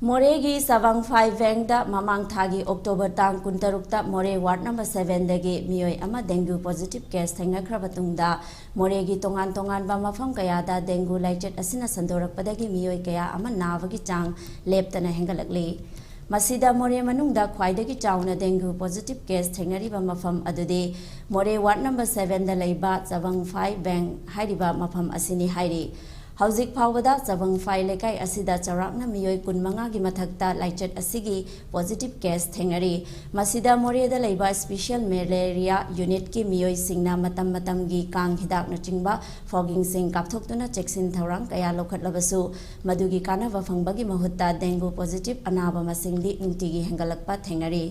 मोरेगी सवंगफाई वेंगदा ममांग थागी October तांग कुंतरुक्ता मोरे ward number 7 दगी मियोय अमा dengue positive case थेंगनख्रब तुंगदा मोरेगी तोंगान तोंगान बा मफम कयादा dengue लाइचेट असिना संदोरकपदगी मियोय कया अमा नावगी चांग लेप्तना हेंगलकली मसीदा मोरे मनुंगदा ख्वाइदगी चाउना डेंगू पॉजिटिव केस थेंगनरिबा मफम अदुदे मोरे वार्ड नंबर 7 दा लेबा सवंगफाई बेंग हाइरिबा मफम असिनी हाइरी हौजिक फावदा सवंगफाई लेकाई असिदा चौराकना मियोय कुनमंगा की मथक्ता लाइचेट असिगी पॉजिटिव केस थेंगनरी मसीदा मोरेदा लेबा स्पेशल मलेरिया यूनिट की मियोय सिंगना मतम मतम की कांग हिदाक नचिंगबा फॉगिंग सिंग कापथोक्तुना चेक्सिन थौरांग कया लौखटलबसु मदुगी कानाबा फंगबगी महुत्ता डेंगू पॉजिटिव अनाबा मसिंगदी नुंतिगी हेंगलकपा थेंगनरी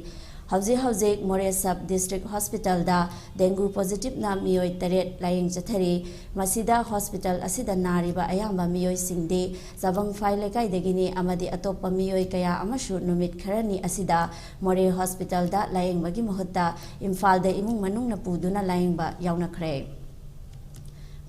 हौजिक मोरे सब डिस्ट्रिक्ट हॉस्पिटल दा डेंगू पॉजिटिव ना मियोय तरेट लाइंग चथरी मसीदा हॉस्पिटल असिदा नारिबा अयाम्बा मियोय सिंगदे सवंगफाई लेकाइदगिनी अमदि अतोप्पा मियोय कया अमसु नुमित खरनी असिदा मोरे हॉस्पिटल दा लाइंगबगी महुत्ता इम्फाल दा इमुंग मनुंगना पुदुना लाइंगबा यावनखरे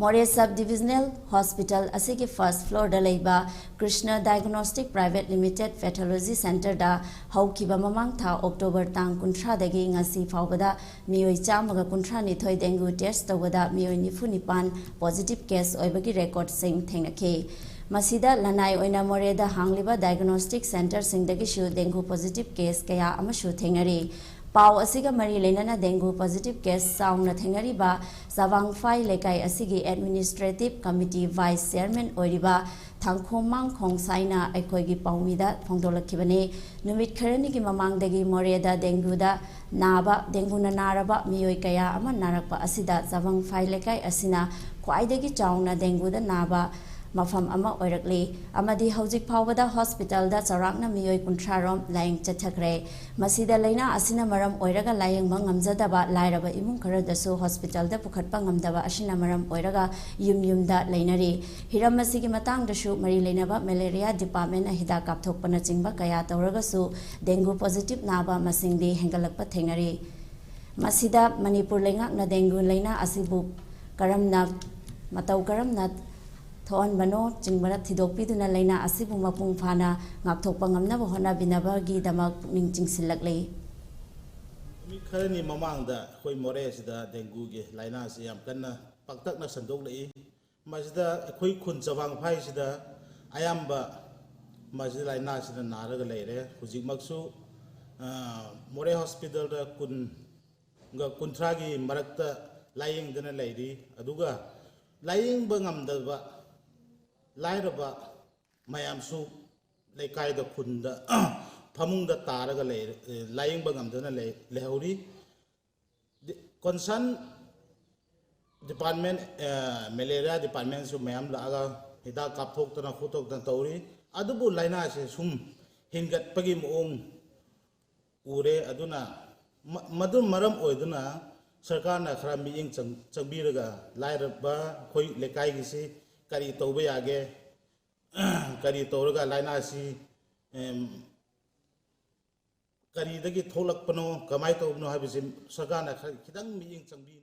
मोरे सब डिविजनल हॉस्पिटल असिगे फर्स्ट फ्लोर दा लेबा Krishna diagnostic private limited pathology centre दा हौकिबा ममांग था अक्टोबर तांग कुंट्रा दगी ngasi फावबदा मियोय चामगा कुंट्रा निथोय डेंगू टेस्ट तवदा मियोय निफु निपान पॉजिटिव केस ओइबगी रिकॉर्ड सिंग थेंगनखे मसीदा लनाई ओइना मोरेदा हांगलिबा डायग्नोस्टिक सेंटर सिंगदगिसु डेंगू पॉजिटिव केस कया अमसु थेंगनरी पाव असिगा मरी लेना डेंगू पॉजिटिव केस साउंड थेंगरीबा सवांगफाई लेकाई असिगी एडमिनिस्ट्रेटिव कमिटी वाइस चेयरमैन ओइरिबा थांखोमांग खोंसाइना अखोइगी पाउमीदा फोंदोलखिबने नुमित खरनी की ममांगदगी मोरेदा डेंगूदा नाबा डेंगूना नारबा मियोय कया अमा नारकपा असिदा सवांगफाई लेकाई असिना ख्वाइदगी चाउना डेंगूदा नाबा मफम अमा ओइरकली अमदी हौजिक फावदा हॉस्पिटल दा चौराकना मियोय कुंट्रारोम लाइंग चथखरे मसीदा लेना असिना मरम ओइरगा लायंगबा ngamjadaba लाइरबा इमुंग खरदसु हॉस्पिटल दा पुखटपा ngamdaba असिना मरम ओइरगा युम लेनरी हिरम मसीगी मतंगदसु मरी लेनबा मलेरिया डिपार्टमेंट हिदा कापथोकपना चिंगबा कया तौरगसु डेंगू पॉजिटिव नाबा मसिंगदे हेंगलकपा थेंगरी मसीदा मणिपुर लेंगाकना डेंगू लेना असिबु करमना मतौ करमना थोन बनो चिंबना थिदोपीदुना लेना असिबु मपुंग फाना ngakthokpa ngamnaba honabinabagi damak pukning chingsillaklei mi kharani mamangda khoi more sida dengue ge laina si yam kanna paktakna sandok lei masida khoi khun chawang phai sida ayamba masida laina sida naraga leire hujik maksu more hospital da kun ga kunthra gi marakta laying dana leiri aduga laying bangamdaba लाइरबा मयामसु लेकायदा खुंदा फमुंगदा तारगा ले लाइंग बंगमदना लेहौरी concern department malaria department सु मयाम लागा हिदा कापथोक्तना खोथोक्तना तौरी अदुबु लाइना से सुम हिंगतपगी मोंग उरे अदुना मदु मरम ओइदुना सरकारना खरा मियिंग चंगबिरगा लाइरबा खोई लेकायगिसी करी तौबे आगे करी तौरगा लाइना सी करी दगी थोलकपनो कमाई तौबनो हाबिसि सरकारना खिदंग मियिंग चंगबी